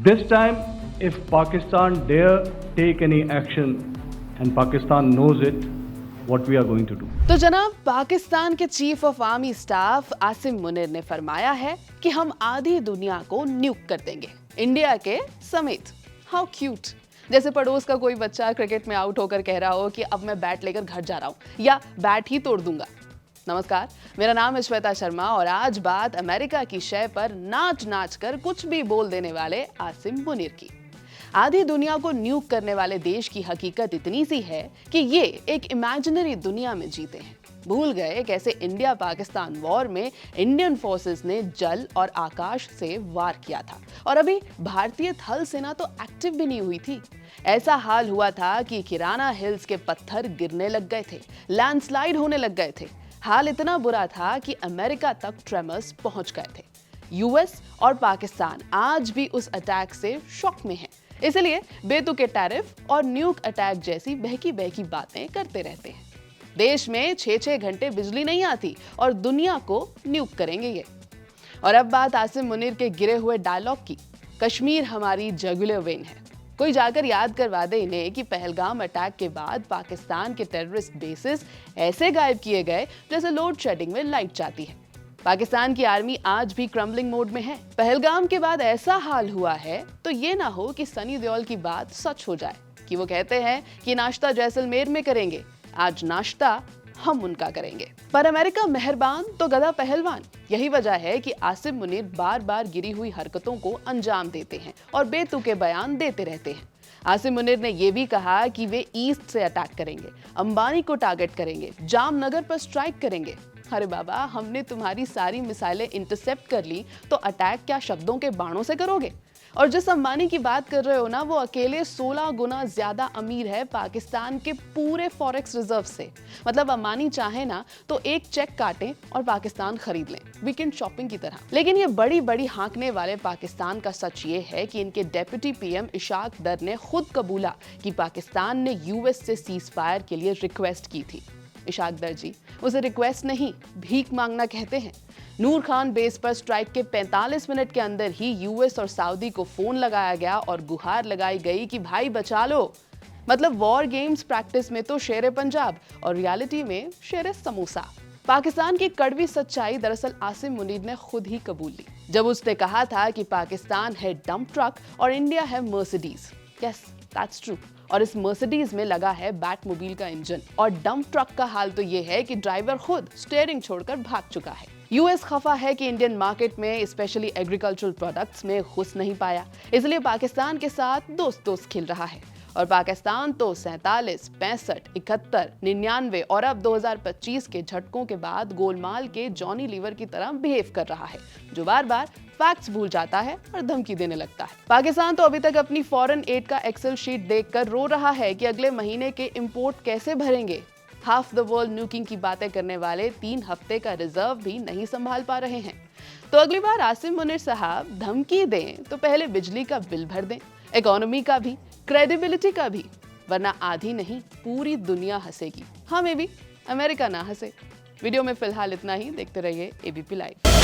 This time, if Pakistan dare take any action, and Pakistan knows it, what we are going to do. तो जनाब, पाकिस्तान के chief of army staff Asim Munir ने फरमाया है कि हम आधी दुनिया को न्यूक कर देंगे, इंडिया के समेत। How cute. जैसे पड़ोस का कोई बच्चा क्रिकेट में आउट होकर कह रहा हो कि अब मैं बैट लेकर घर जा रहा हूं या बैट ही तोड़ दूंगा। नमस्कार, मेरा नाम है श्वेता शर्मा और आज बात अमेरिका की शय पर नाच नाच कर कुछ भी बोल देने वाले आसिम मुनीर की। आधी दुनिया को न्यूक करने वाले देश की हकीकत इतनी सी है कि ये एक इमेजिनरी दुनिया में जीते हैं। भूल गए कैसे इंडिया पाकिस्तान वॉर में इंडियन फोर्सेस ने जल और आकाश से वार किया था और अभी भारतीय थल सेना तो एक्टिव भी नहीं हुई थी। ऐसा हाल हुआ था कि किराना हिल्स के पत्थर गिरने लग गए थे, लैंडस्लाइड होने लग गए थे। हाल इतना बुरा था कि अमेरिका तक ट्रेमर्स पहुंच गए थे। यूएस और पाकिस्तान आज भी उस अटैक से शॉक में हैं। इसलिए बेतुके टैरिफ और न्यूक अटैक जैसी बहकी बहकी बातें करते रहते हैं। देश में 6-6 घंटे बिजली नहीं आती और दुनिया को न्यूक करेंगे ये। और अब बात आसिम मुनीर के गिरे हुए डायलॉग की। कश्मीर हमारी जुगुलर वेन है। कोई जाकर याद करवा दे इन्हें कि पहलगाम अटैक के बाद पाकिस्तान के टेररिस्ट बेसिस ऐसे गायब किए गए जैसे लोड शेडिंग में लाइट जाती है। पाकिस्तान की आर्मी आज भी क्रम्बलिंग मोड में है। पहलगाम के बाद ऐसा हाल हुआ है तो ये ना हो कि सनी देओल की बात सच हो जाए कि वो कहते हैं कि नाश्ता जैसलमेर में करेंगे, आज नाश्ता हम उनका करेंगे। पर अमेरिका मेहरबान तो गधा पहलवान। यही वजह है कि आसिम मुनीर बार बार गिरी हुई हरकतों को अंजाम देते हैं और बेतुके बयान देते रहते हैं। आसिम मुनीर ने यह भी कहा कि वे ईस्ट से अटैक करेंगे, अंबानी को टारगेट करेंगे, जामनगर पर स्ट्राइक करेंगे। अरे बाबा, हमने तुम्हारी सारी मिसाइलें इंटरसेप्ट कर ली तो अटैक क्या शब्दों के बाणों से करोगे? और जिस अंबानी की बात कर रहे हो ना, वो अकेले 16 गुना ज्यादा अमीर है पाकिस्तान के पूरे फॉरेक्स रिजर्व से। मतलब अंबानी चाहे ना तो एक चेक काटें और पाकिस्तान खरीद लें, वीकेंड शॉपिंग की तरह। लेकिन ये बड़ी बड़ी हाँकने वाले पाकिस्तान का सच ये है कि इनके डेप्यूटी पीएम इशाक दर ने खुद कबूला कि पाकिस्तान ने यूएस से सीज फायर के लिए रिक्वेस्ट की थी। इशाक दर जी उसे रिक्वेस्ट नहीं, भीख मांगना कहते हैं। नूर खान बेस पर स्ट्राइक के 45 मिनट के अंदर ही यूएस और सऊदी को फोन लगाया गया और गुहार लगाई गई कि भाई बचा लो। मतलब वॉर गेम्स प्रैक्टिस में तो शेर पंजाब और रियलिटी में शेर समोसा। पाकिस्तान की कड़वी सच्चाई दरअसल आसिम मुनीर ने खुद ही कबूल ली जब उसने कहा था कि पाकिस्तान है डंप ट्रक और इंडिया है मर्सिडीज। Yes, that's true. और इस मर्सिडीज में लगा है बैटमोबाइल का इंजन और डंप ट्रक का हाल तो ये है कि ड्राइवर खुद स्टीयरिंग छोड़कर भाग चुका है। यूएस खफा है कि इंडियन मार्केट में स्पेशली एग्रीकल्चरल प्रोडक्ट्स में घुस नहीं पाया, इसलिए पाकिस्तान के साथ दोस्त दोस्त खिल रहा है। और पाकिस्तान तो 47, 65, 71, 99 और अब 2025 के झटकों के बाद गोलमाल के जॉनी लीवर की तरह बिहेव कर रहा है, जो बार बार फैक्ट्स भूल जाता है और धमकी देने लगता है। पाकिस्तान तो अभी तक अपनी फॉरेन एड का एक्सेल शीट देखकर रो रहा है कि अगले महीने के इंपोर्ट कैसे भरेंगे। हाफ द वर्ल्ड न्यूकिंग की बातें करने वाले 3 हफ्ते का रिजर्व भी नहीं संभाल पा रहे हैं। तो अगली बार आसिम मुनीर साहब धमकी दें तो पहले बिजली का बिल भर दें, इकोनॉमी का भी, क्रेडिबिलिटी का भी, वरना आधी नहीं पूरी दुनिया हंसेगी। हमें भी अमेरिका ना हंसे। वीडियो में फिलहाल इतना ही। देखते रहिए एबीपी लाइव।